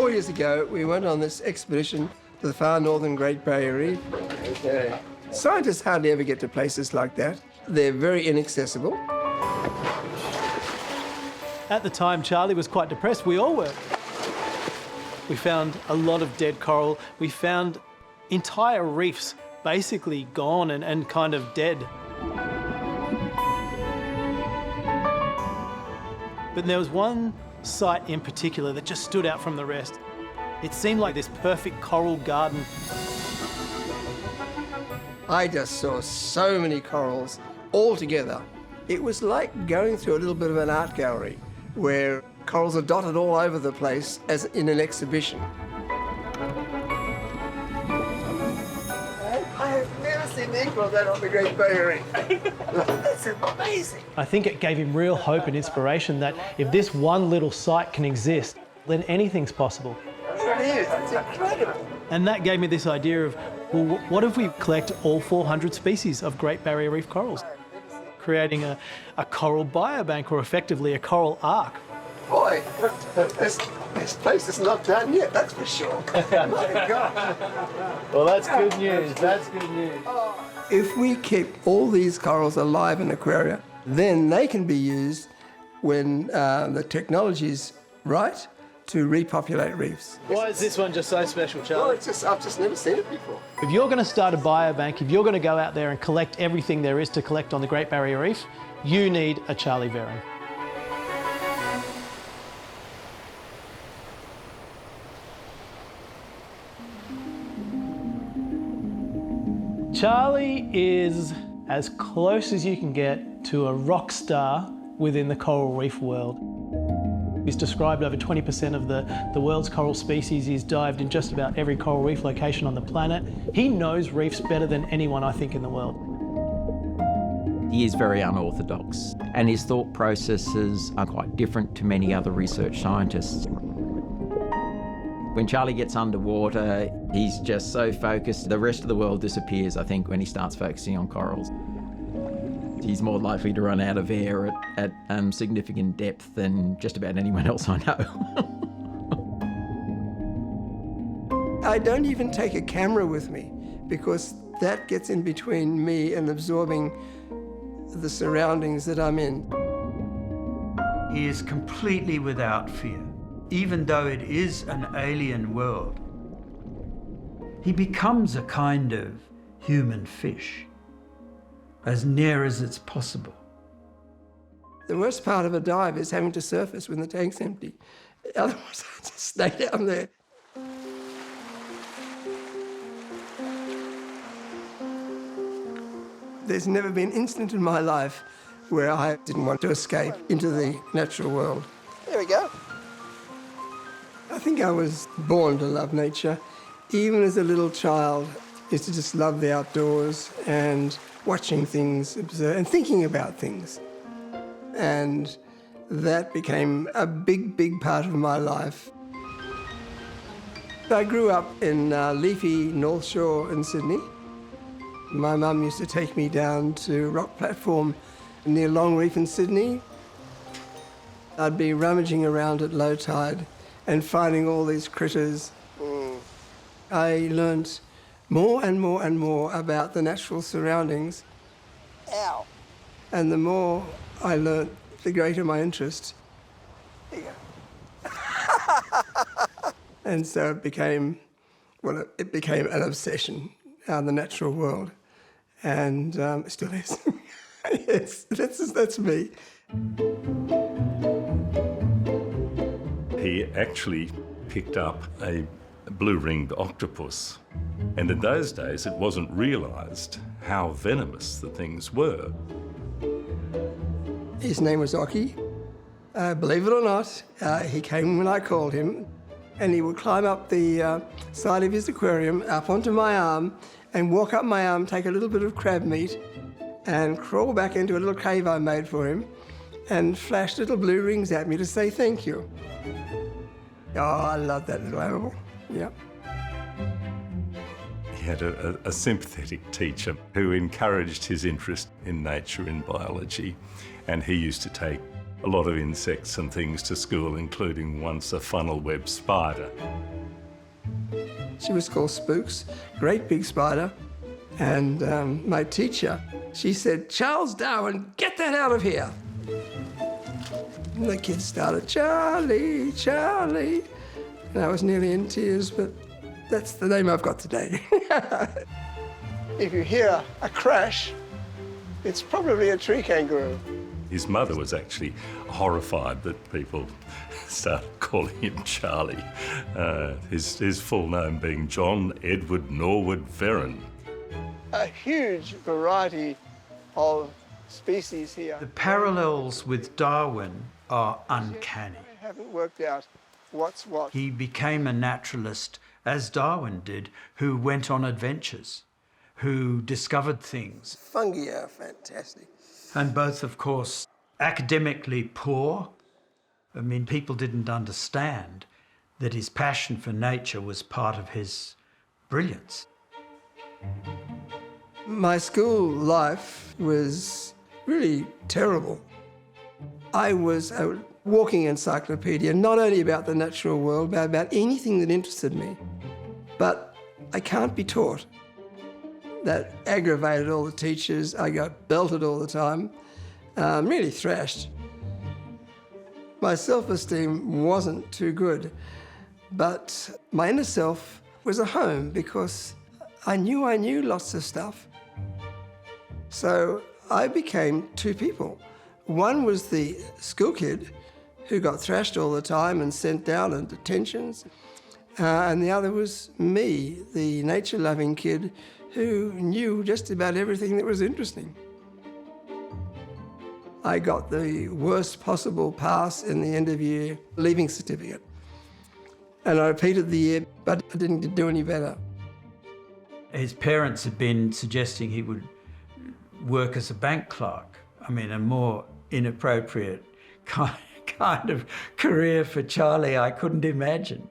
4 years ago, we went on this expedition to the far northern Great Barrier Reef. Okay. Scientists hardly ever get to places like that. They're very inaccessible. At the time, Charlie was quite depressed. We all were. We found a lot of dead coral. We found entire reefs basically gone and kind of dead. But there was one site in particular that just stood out from the rest. It seemed like this perfect coral garden. I just saw so many corals all together. It was like going through a little bit of an art gallery where corals are dotted all over the place as in an exhibition. I have never seen the equal of that on the Great Barrier Reef. That's amazing. I think it gave him real hope and inspiration that if this one little site can exist, then anything's possible. It is, it's incredible. And that gave me this idea of, well, what if we collect all 400 species of Great Barrier Reef corals? Creating a coral biobank, or effectively a coral ark. Boy, this place is not done yet, that's for sure. My God. Well, that's good news. That's good news. If we keep all these corals alive in aquaria, then they can be used when the technology's right to repopulate reefs. Why is this one just so special, Charlie? Well, I've just never seen it before. If you're going to start a biobank, if you're going to go out there and collect everything there is to collect on the Great Barrier Reef, you need a Charlie Veron. Charlie is as close as you can get to a rock star within the coral reef world. He's described over 20% of the world's coral species. He's dived in just about every coral reef location on the planet. He knows reefs better than anyone, I think, in the world. He is very unorthodox, and his thought processes are quite different to many other research scientists. When Charlie gets underwater, he's just so focused. The rest of the world disappears, I think, when he starts focusing on corals. He's more likely to run out of air at significant depth than just about anyone else I know. I don't even take a camera with me because that gets in between me and absorbing the surroundings that I'm in. He is completely without fear, even though it is an alien world. He becomes a kind of human fish, as near as it's possible. The worst part of a dive is having to surface when the tank's empty. Otherwise, I just stay down there. There's never been an instant in my life where I didn't want to escape into the natural world. There we go. I think I was born to love nature. Even as a little child, I used to just love the outdoors and watching things, observe, and thinking about things. And that became a big, big part of my life. I grew up in leafy North Shore in Sydney. My mum used to take me down to rock platform near Long Reef in Sydney. I'd be rummaging around at low tide and finding all these critters. I learnt more and more and more about the natural surroundings. Ow. And the more I learnt, the greater my interest. There you go. And so it became an obsession on the natural world. And it still is. Yes, that's me. He actually picked up a blue-ringed octopus. And in those days, it wasn't realised how venomous the things were. His name was Oki. Believe it or not, he came when I called him, and he would climb up the side of his aquarium, up onto my arm, and walk up my arm, take a little bit of crab meat, and crawl back into a little cave I made for him, and flash little blue rings at me to say thank you. Oh, I love that little animal. Yeah. He had a sympathetic teacher who encouraged his interest in nature, in biology, and he used to take a lot of insects and things to school, including once a funnel-web spider. She was called Spooks, great big spider. And my teacher, she said, "Charles Darwin, get that out of here." And the kids started, "Charlie, Charlie." And I was nearly in tears, but that's the name I've got today. If you hear a crash, it's probably a tree kangaroo. His mother was actually horrified that people started calling him Charlie. His full name being John Edward Norwood Veron. A huge variety of species here. The parallels with Darwin are uncanny. I haven't worked out what's what. He became a naturalist, as Darwin did, who went on adventures, who discovered things. Fungi are fantastic. And both, of course, academically poor. I mean, people didn't understand that his passion for nature was part of his brilliance. My school life was really terrible. I was a walking encyclopedia, not only about the natural world, but about anything that interested me. But I can't be taught. That aggravated all the teachers. I got belted all the time, really thrashed. My self-esteem wasn't too good, but my inner self was a home because I knew lots of stuff. So I became two people. One was the school kid who got thrashed all the time and sent down in detentions, and the other was me, the nature-loving kid who knew just about everything that was interesting. I got the worst possible pass in the end of year leaving certificate. And I repeated the year, but I didn't do any better. His parents had been suggesting he would work as a bank clerk. I mean, a more inappropriate kind of career for Charlie I couldn't imagine.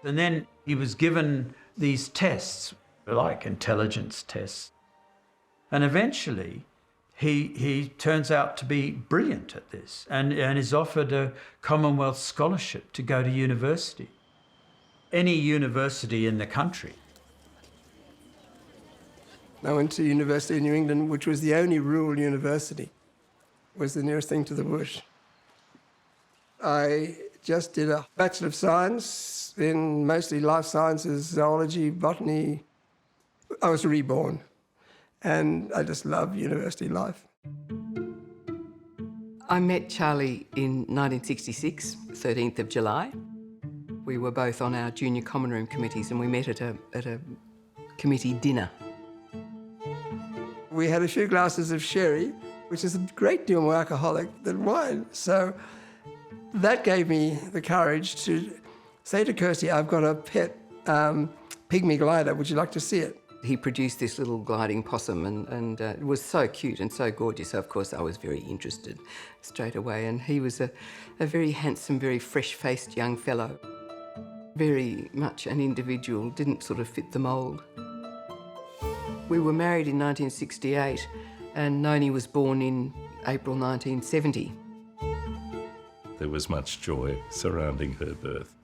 And then he was given these tests, like intelligence tests. And eventually, he turns out to be brilliant at this and is offered a Commonwealth scholarship to go to university. Any university in the country. I went to University of New England, which was the only rural university. It was the nearest thing to the bush. I just did a Bachelor of Science in mostly life sciences, zoology, botany. I was reborn, and I just love university life. I met Charlie in 1966, 13th of July. We were both on our junior common room committees and we met at a committee dinner. We had a few glasses of sherry, which is a great deal more alcoholic than wine. So that gave me the courage to say to Kirsty, "I've got a pet pygmy glider. Would you like to see it?" He produced this little gliding possum and it was so cute and so gorgeous. So of course I was very interested straight away. And he was a very handsome, very fresh-faced young fellow. Very much an individual, didn't sort of fit the mould. We were married in 1968 and Noni was born in April 1970. There was much joy surrounding her birth.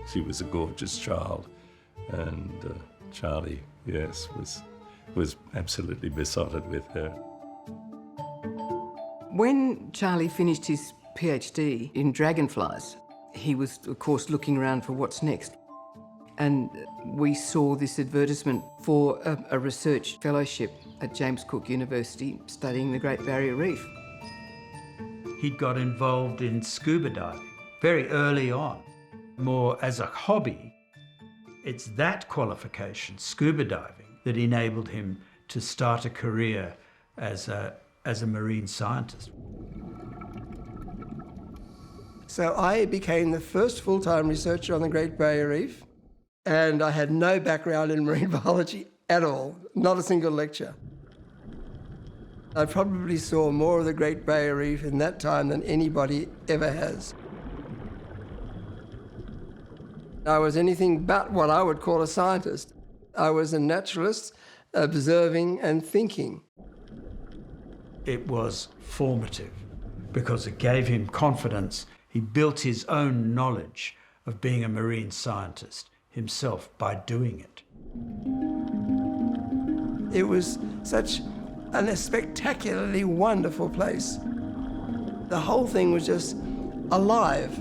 She was a gorgeous child, and Charlie, yes, was absolutely besotted with her. When Charlie finished his PhD in dragonflies, he was, of course, looking around for what's next. And we saw this advertisement for a research fellowship at James Cook University studying the Great Barrier Reef. He'd got involved in scuba diving very early on, more as a hobby. It's that qualification, scuba diving, that enabled him to start a career as a marine scientist. So I became the first full-time researcher on the Great Barrier Reef, and I had no background in marine biology at all, not a single lecture. I probably saw more of the Great Barrier Reef in that time than anybody ever has. I was anything but what I would call a scientist. I was a naturalist, observing and thinking. It was formative. because it gave him confidence. He built his own knowledge of being a marine scientist himself by doing it. It was such a spectacularly wonderful place. The whole thing was just alive.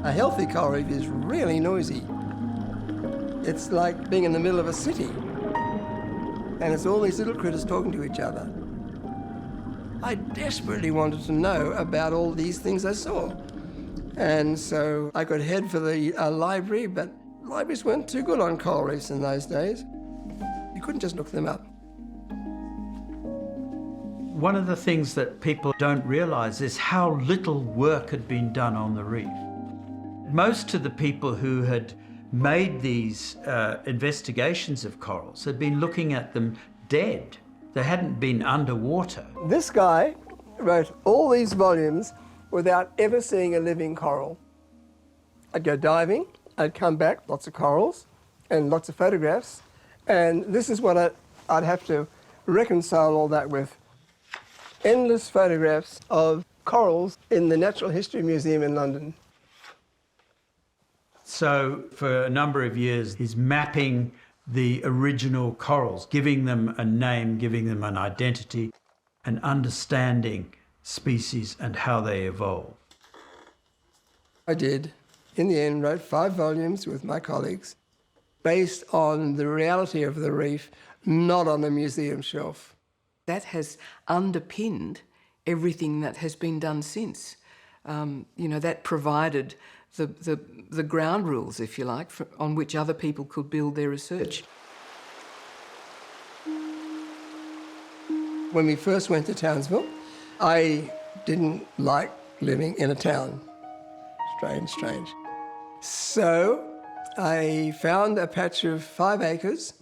A healthy coral reef is really noisy. It's like being in the middle of a city. And it's all these little critters talking to each other. I desperately wanted to know about all these things I saw. And so I could head for the library, but libraries weren't too good on coral reefs in those days. You couldn't just look them up. One of the things that people don't realise is how little work had been done on the reef. Most of the people who had made these investigations of corals had been looking at them dead. They hadn't been underwater. This guy wrote all these volumes without ever seeing a living coral. I'd go diving, I'd come back, lots of corals and lots of photographs, and this is what I'd have to reconcile all that with. Endless photographs of corals in the Natural History Museum in London. So for a number of years, he's mapping the original corals, giving them a name, giving them an identity, and understanding species and how they evolve. I did, in the end, wrote 5 volumes with my colleagues based on the reality of the reef, not on a museum shelf. That has underpinned everything that has been done since. That provided the ground rules, if you like, on which other people could build their research. When we first went to Townsville, I didn't like living in a town. Strange. So I found a patch of 5 acres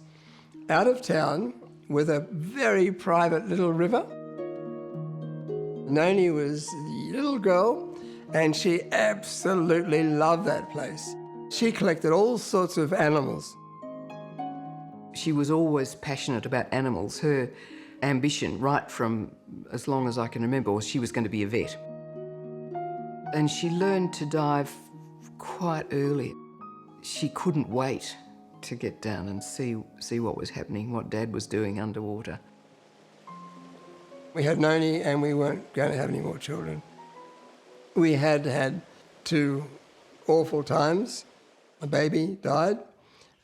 out of town with a very private little river. Noni was the little girl, and she absolutely loved that place. She collected all sorts of animals. She was always passionate about animals. Her ambition, right from as long as I can remember, was she was going to be a vet. And she learned to dive quite early. She couldn't wait to get down and see what was happening, what Dad was doing underwater. We had Noni and we weren't going to have any more children. We had 2 awful times. A baby died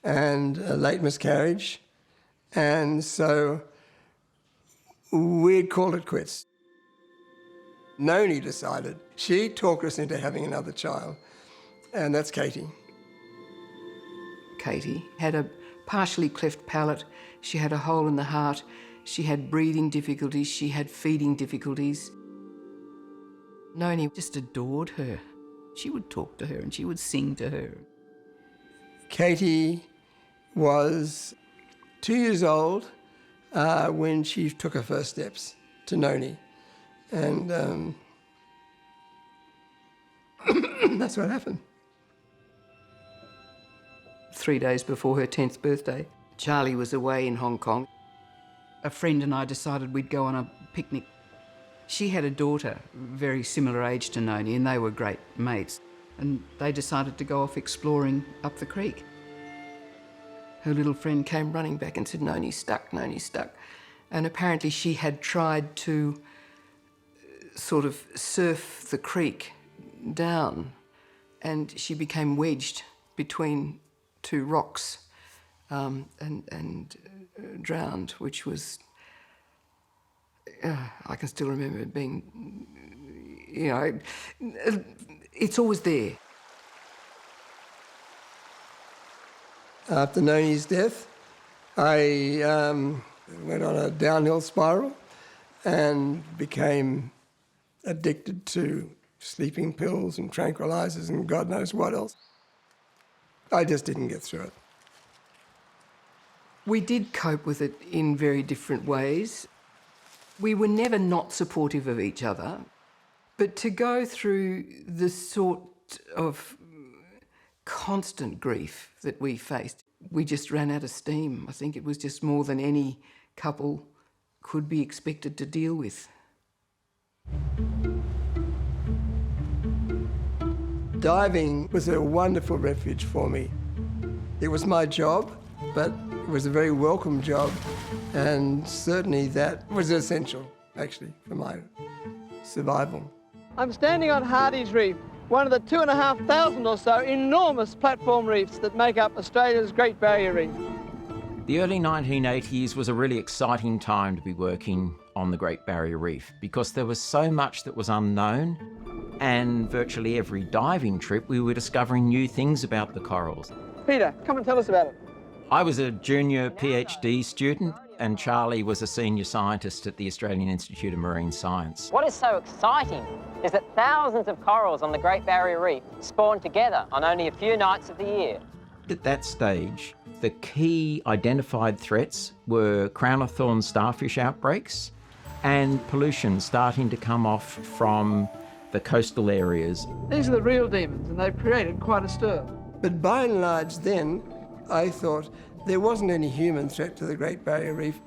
and a late miscarriage. And so we'd called it quits. Noni decided. She talked us into having another child, and that's Katie. Katie had a partially cleft palate. She had a hole in the heart. She had breathing difficulties. She had feeding difficulties. Noni just adored her. She would talk to her and she would sing to her. Katie was 2 years old when she took her first steps to Noni. And that's what happened. 3 days before her 10th birthday, Charlie was away in Hong Kong. A friend and I decided we'd go on a picnic. She had a daughter, very similar age to Noni, and they were great mates. And they decided to go off exploring up the creek. Her little friend came running back and said, "Noni's stuck, Noni's stuck." And apparently she had tried to sort of surf the creek down, and she became wedged between 2 rocks and drowned, which was, I can still remember it being, it's always there. After Noni's death, I went on a downhill spiral and became addicted to sleeping pills and tranquilizers and God knows what else. I just didn't get through it. We did cope with it in very different ways. We were never not supportive of each other, but to go through the sort of constant grief that we faced, we just ran out of steam. I think it was just more than any couple could be expected to deal with. Diving was a wonderful refuge for me. It was my job, but it was a very welcome job, and certainly that was essential, actually, for my survival. I'm standing on Hardy's Reef, one of the 2,500 or so enormous platform reefs that make up Australia's Great Barrier Reef. The early 1980s was a really exciting time to be working on the Great Barrier Reef because there was so much that was unknown, and virtually every diving trip we were discovering new things about the corals. Peter, come and tell us about it. I was a junior PhD student and Charlie was a senior scientist at the Australian Institute of Marine Science. What is so exciting is that thousands of corals on the Great Barrier Reef spawn together on only a few nights of the year. At that stage, the key identified threats were crown of thorn starfish outbreaks and pollution starting to come off from the coastal areas. These are the real demons, and they've created quite a stir. But by and large then, I thought there wasn't any human threat to the Great Barrier Reef.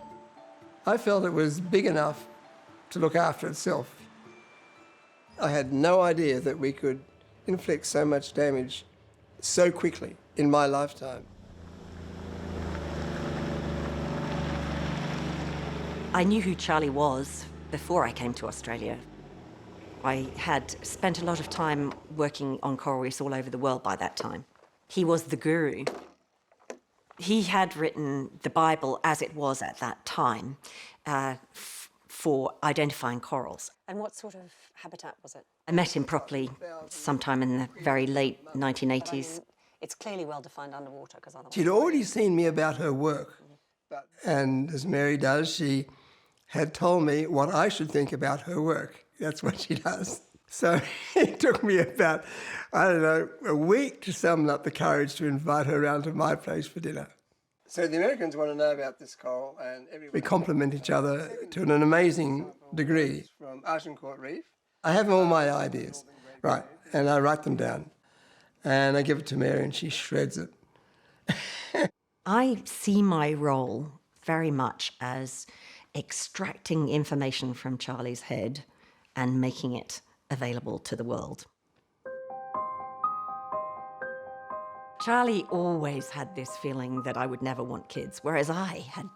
I felt it was big enough to look after itself. I had no idea that we could inflict so much damage so quickly in my lifetime. I knew who Charlie was before I came to Australia. I had spent a lot of time working on coral reefs all over the world by that time. He was the guru. He had written the Bible as it was at that time for identifying corals. And what sort of habitat was it? I met him properly sometime in the very late 1980s. It's clearly well defined underwater because otherwise... She'd already seen me about her work. And as Mary does, she had told me what I should think about her work. That's what she does. So it took me about, I don't know, a week to summon up the courage to invite her around to my place for dinner. So the Americans want to know about this coral, and we complement each other to an amazing degree. From Agincourt Reef, I have all my ideas, right, and I write them down. And I give it to Mary and she shreds it. I see my role very much as extracting information from Charlie's head and making it available to the world. Charlie always had this feeling that I would never want kids, whereas I had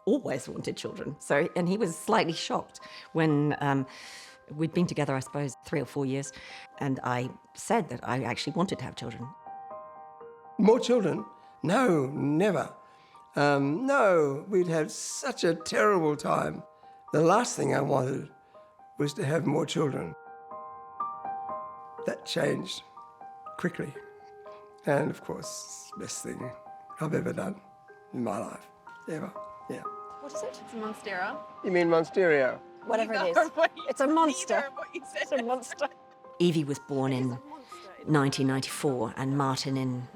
always wanted children. And he was slightly shocked when we'd been together, I suppose, 3 or 4 years, and I said that I actually wanted to have children. More children? No, never. No, we'd had such a terrible time. The last thing I wanted was to have more children. That changed quickly. And of course, best thing I've ever done in my life, ever, yeah. What is it? It's a monstera. You mean Monsterio? Whatever it is. It's a monster. It's a monster. Evie was born in 1994 and Martin in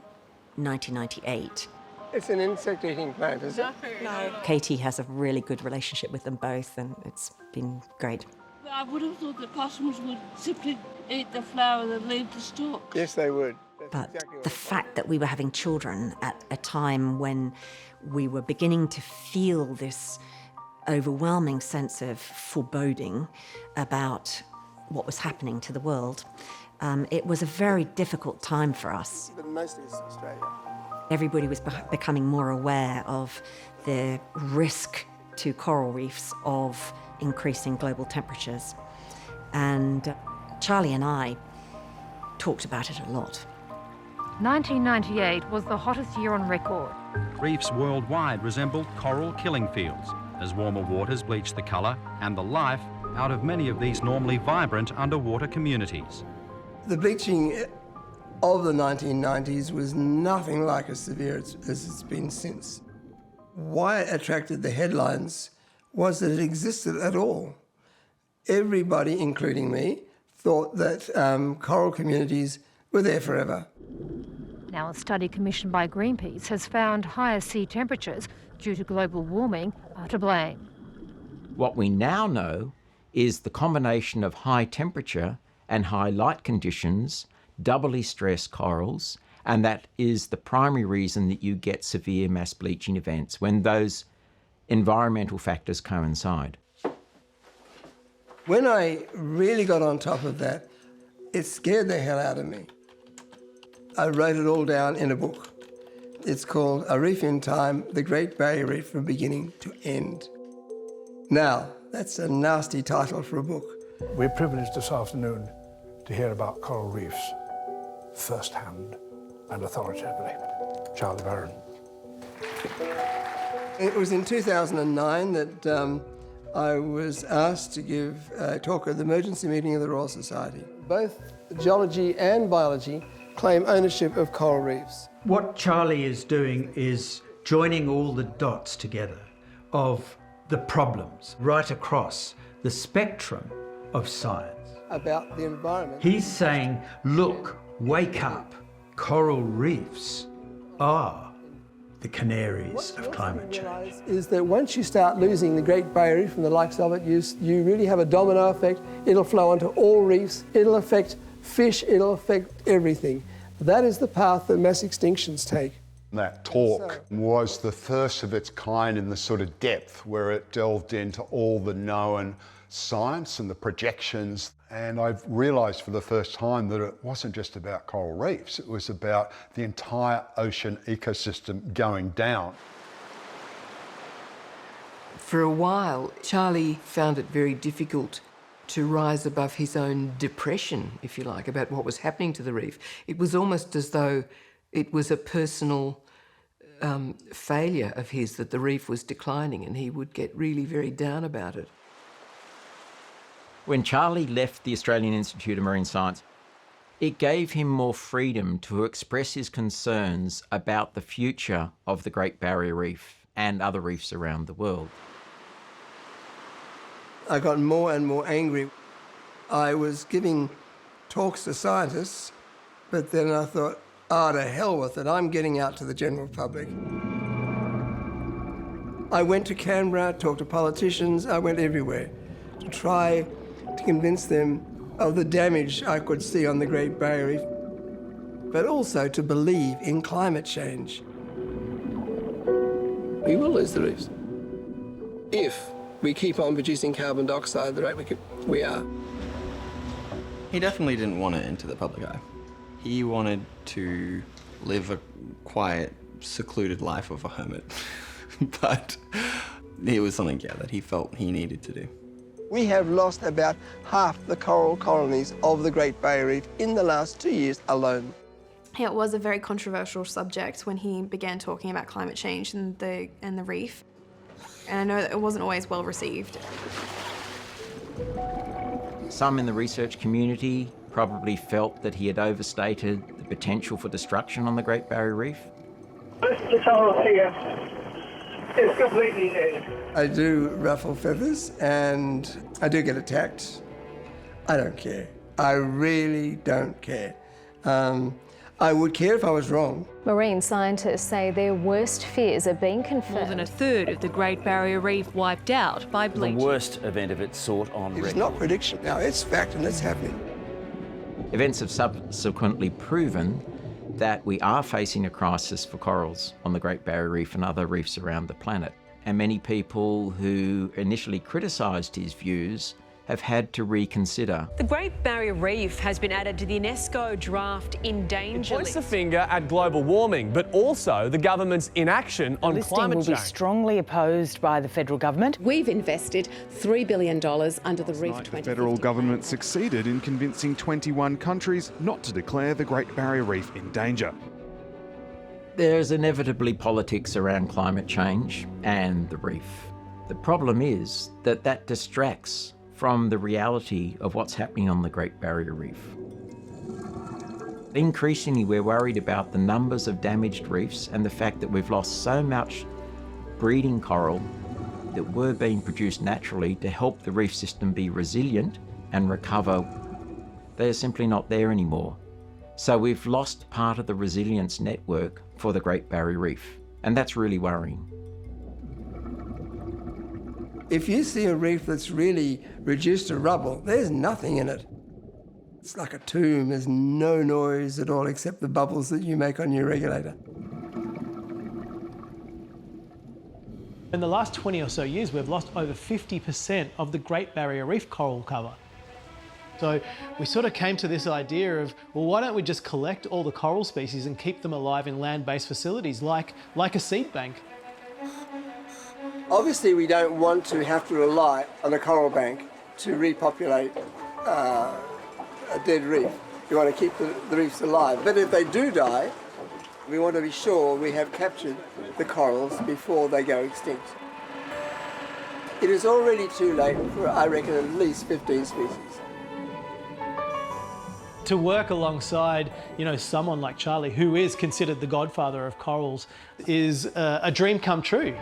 1998. It's an insect-eating plant, is it? No. Katie has a really good relationship with them both, and it's been great. I would have thought that possums would simply eat the flower and leave the stalk. Yes, they would. But the fact that we were having children at a time when we were beginning to feel this overwhelming sense of foreboding about what was happening to the world, it was a very difficult time for us. But mostly it's Australia. Everybody was becoming more aware of the risk to coral reefs of increasing global temperatures. And Charlie and I talked about it a lot. 1998 was the hottest year on record. Reefs worldwide resembled coral killing fields as warmer waters bleached the colour and the life out of many of these normally vibrant underwater communities. The bleaching of the 1990s was nothing like as severe as it's been since. Why it attracted the headlines was that it existed at all. Everybody, including me, thought that coral communities were there forever. Now, a study commissioned by Greenpeace has found higher sea temperatures due to global warming are to blame. What we now know is the combination of high temperature and high light conditions doubly stress corals, and that is the primary reason that you get severe mass bleaching events when those environmental factors coincide. When I really got on top of that, it scared the hell out of me. I wrote it all down in a book. It's called A Reef in Time, The Great Barrier Reef from Beginning to End. Now, that's a nasty title for a book. We're privileged this afternoon to hear about coral reefs firsthand and authoritatively. Charlie Veron. It was in 2009 that I was asked to give a talk at the emergency meeting of the Royal Society. Both geology and biology claim ownership of coral reefs. What Charlie is doing is joining all the dots together of the problems right across the spectrum of science. About the environment. He's saying, look, wake up. Coral reefs are the canaries of climate change. Is that once you start losing the Great Barrier Reef and the likes of it, you really have a domino effect. It'll flow onto all reefs. It'll affect fish. It'll affect everything. That is the path that mass extinctions take. That talk was the first of its kind in the sort of depth where it delved into all the known science and the projections. And I've realised for the first time that it wasn't just about coral reefs, it was about the entire ocean ecosystem going down. For a while, Charlie found it very difficult to rise above his own depression, if you like, about what was happening to the reef. It was almost as though it was a personal failure of his that the reef was declining, and he would get really very down about it. When Charlie left the Australian Institute of Marine Science, it gave him more freedom to express his concerns about the future of the Great Barrier Reef and other reefs around the world. I got more and more angry. I was giving talks to scientists, but then I thought, to hell with it, I'm getting out to the general public. I went to Canberra, talked to politicians, I went everywhere to try to convince them of the damage I could see on the Great Barrier Reef, but also to believe in climate change. We will lose the reefs if we keep on producing carbon dioxide at the rate we are. He definitely didn't want to enter the public eye. He wanted to live a quiet, secluded life of a hermit. But it was something, that he felt he needed to do. We have lost about half the coral colonies of the Great Barrier Reef in the last 2 years alone. It was a very controversial subject when he began talking about climate change and the reef. And I know that it wasn't always well received. Some in the research community probably felt that he had overstated the potential for destruction on the Great Barrier Reef. Mr. Charles here is completely dead. I do ruffle feathers and I do get attacked. I don't care. I really don't care. I would care if I was wrong. Marine scientists say their worst fears are being confirmed. More than a third of the Great Barrier Reef wiped out by bleaching. The worst event of its sort on record. It's not prediction now, it's fact and it's happening. Events have subsequently proven that we are facing a crisis for corals on the Great Barrier Reef and other reefs around the planet. And many people who initially criticised his views have had to reconsider. The Great Barrier Reef has been added to the UNESCO draft endangered list. It points the finger at global warming, but also the government's inaction on climate change. The listing will be strongly opposed by the federal government. We've invested $3 billion under the Reef 2050. The federal government succeeded in convincing 21 countries not to declare the Great Barrier Reef in danger. There's inevitably politics around climate change and the reef. The problem is that that distracts from the reality of what's happening on the Great Barrier Reef. Increasingly, we're worried about the numbers of damaged reefs and the fact that we've lost so much breeding coral that were being produced naturally to help the reef system be resilient and recover. They're simply not there anymore. So we've lost part of the resilience network for the Great Barrier Reef, and that's really worrying. If you see a reef that's really reduced to rubble, there's nothing in it. It's like a tomb. There's no noise at all except the bubbles that you make on your regulator. In the last 20 or so years, we've lost over 50% of the Great Barrier Reef coral cover. So we sort of came to this idea of, well, why don't we just collect all the coral species and keep them alive in land-based facilities like a seed bank? Obviously, we don't want to have to rely on a coral bank to repopulate a dead reef. We want to keep the reefs alive. But if they do die, we want to be sure we have captured the corals before they go extinct. It is already too late for, I reckon, at least 15 species. To work alongside, someone like Charlie, who is considered the godfather of corals, is a dream come true.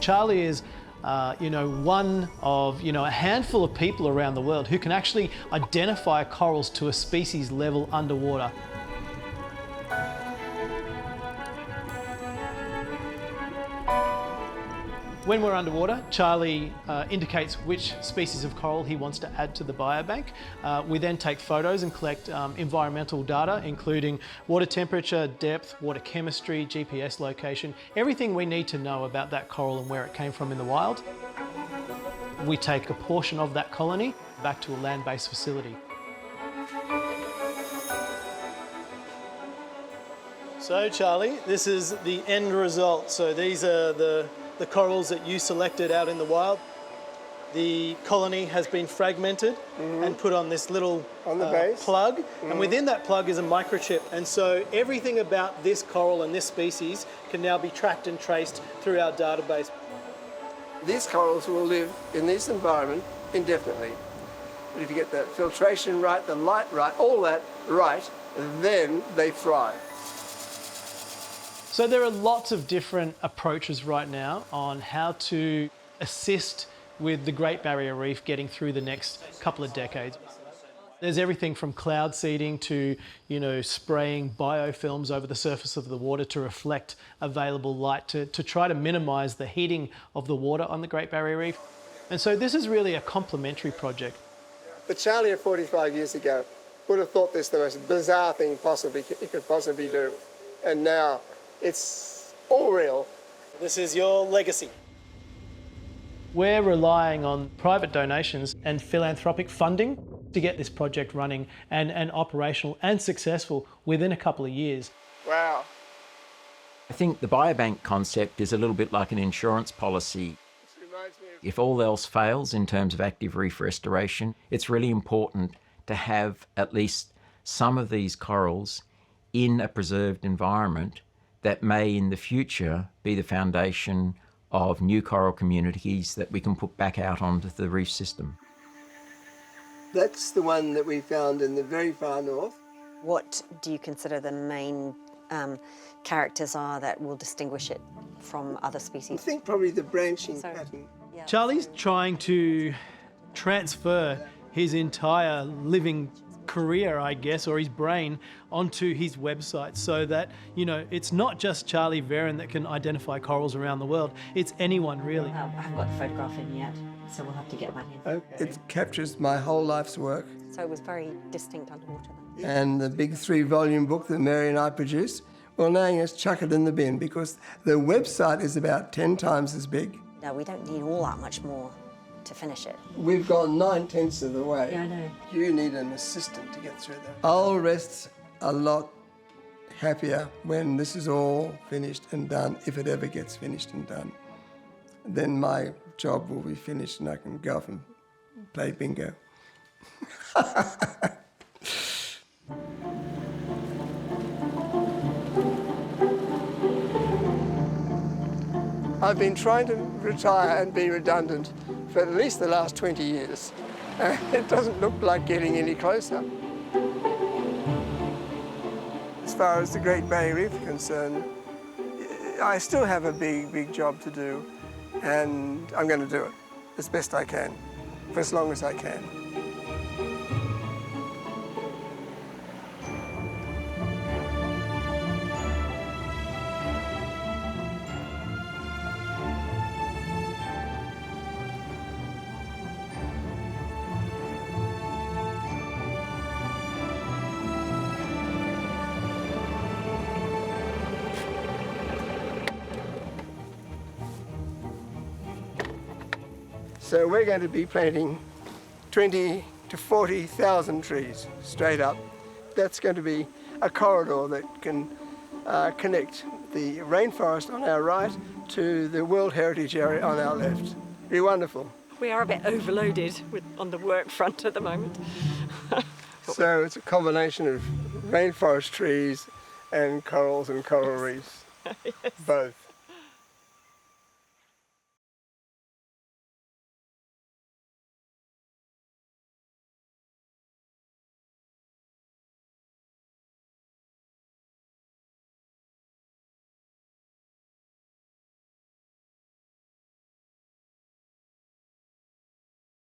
Charlie is, one of, a handful of people around the world who can actually identify corals to a species level underwater. When we're underwater, Charlie indicates which species of coral he wants to add to the biobank. We then take photos and collect environmental data, including water temperature, depth, water chemistry, GPS location, everything we need to know about that coral and where it came from in the wild. We take a portion of that colony back to a land-based facility. So Charlie, this is the end result. So these are the corals that you selected out in the wild. The colony has been fragmented and put on this little plug, and within that plug is a microchip, and so everything about this coral and this species can now be tracked and traced through our database. These corals will live in this environment indefinitely. But if you get the filtration right, the light right, all that right, then they thrive. So there are lots of different approaches right now on how to assist with the Great Barrier Reef getting through the next couple of decades. There's everything from cloud seeding to, spraying biofilms over the surface of the water to reflect available light to try to minimise the heating of the water on the Great Barrier Reef. And so this is really a complementary project. But Charlie, 45 years ago, would have thought this the most bizarre thing he could possibly do. And now it's all real. This is your legacy. We're relying on private donations and philanthropic funding to get this project running and operational and successful within a couple of years. Wow. I think the biobank concept is a little bit like an insurance policy. If all else fails in terms of active reef restoration, it's really important to have at least some of these corals in a preserved environment that may in the future be the foundation of new coral communities that we can put back out onto the reef system. That's the one that we found in the very far north. What do you consider the main characters are that will distinguish it from other species? I think probably the branching pattern. Yeah. Charlie's trying to transfer his entire living career, I guess, or his brain onto his website so that, it's not just Charlie Veron that can identify corals around the world. It's anyone, really. I haven't got the photograph in yet, so we'll have to get that in. Okay. It captures my whole life's work. So it was very distinct underwater then. And the big 3-volume book that Mary and I produced, well, now you just chuck it in the bin because the website is about 10 times as big. No, we don't need all that much more to finish it. We've gone 9/10 of the way. Yeah, I know. You need an assistant to get through that. I'll rest a lot happier when this is all finished and done, if it ever gets finished and done. Then my job will be finished and I can go off and play bingo. I've been trying to retire and be redundant for at least the last 20 years. It doesn't look like getting any closer. As far as the Great Barrier Reef is concerned, I still have a big job to do, and I'm going to do it as best I can, for as long as I can. So we're going to be planting 20 to 40,000 trees straight up. That's going to be a corridor that can connect the rainforest on our right to the World Heritage Area on our left. Be wonderful. We are a bit overloaded on the work front at the moment. So it's a combination of rainforest trees and corals and coral reefs, Yes. both.